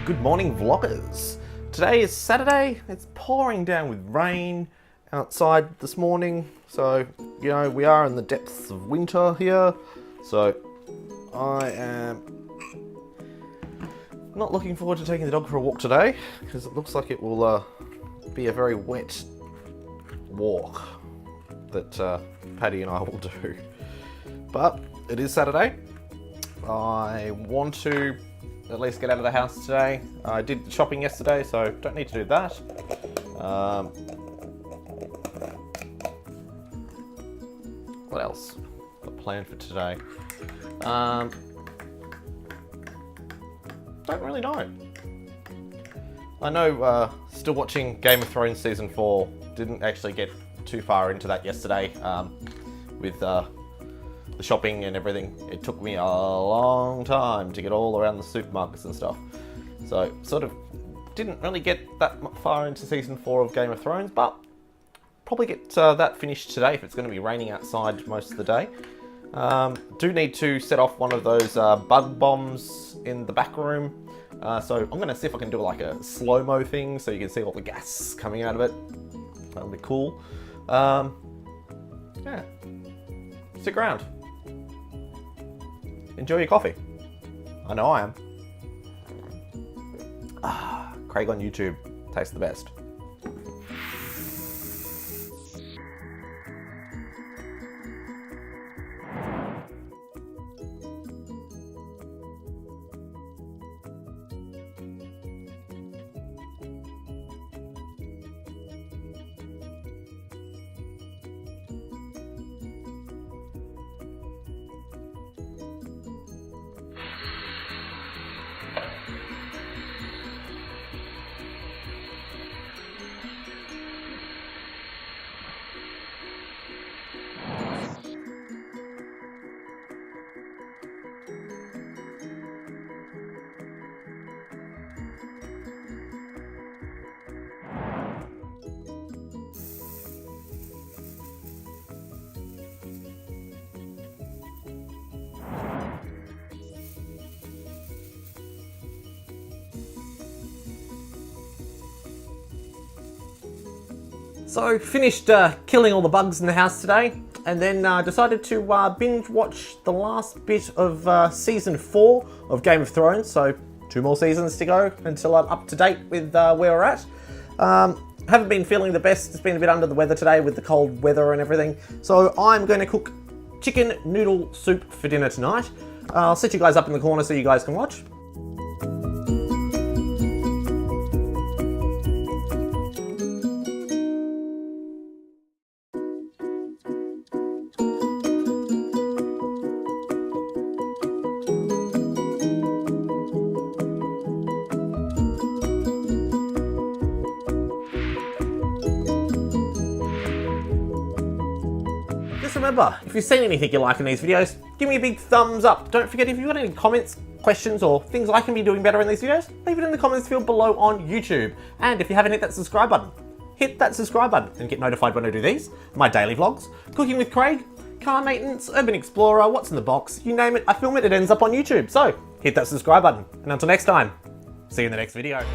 Good morning, vloggers. Today is Saturday. It's pouring down with rain outside this morning. So, you know, we are in the depths of winter here. So, I am not looking forward to taking the dog for a walk today because it looks like it will be a very wet walk that Paddy and I will do. But it is Saturday. I want to at least get out of the house today. I did shopping yesterday, so don't need to do that. What else got planned for today? Don't really know. I know still watching Game of Thrones Season 4. Didn't actually get too far into that yesterday with the shopping and everything. It took me a long time to get all around the supermarkets and stuff. So sort of didn't really get that far into Season 4 of Game of Thrones, but probably get that finished today if it's going to be raining outside most of the day. Do need to set off one of those bug bombs in the back room. So I'm going to see if I can do like a slow-mo thing so you can see all the gas coming out of it. That'll be cool. Yeah. Stick around. Enjoy your coffee. I know I am. Craig on YouTube tastes the best. So finished killing all the bugs in the house today, and then decided to binge watch the last bit of Season 4 of Game of Thrones, so 2 more seasons to go until I'm up to date with where we're at. Haven't been feeling the best, it's been a bit under the weather today with the cold weather and everything, so I'm going to cook chicken noodle soup for dinner tonight. I'll set you guys up in the corner so you guys can watch. Just remember, if you've seen anything you like in these videos, give me a big thumbs up. Don't forget, if you've got any comments, questions, or things I can be doing better in these videos, leave it in the comments field below on YouTube. And if you haven't hit that subscribe button, hit that subscribe button and get notified when I do these, my daily vlogs, cooking with Craig, car maintenance, urban explorer, what's in the box, you name it, I film it, it ends up on YouTube. So hit that subscribe button. And until next time, see you in the next video.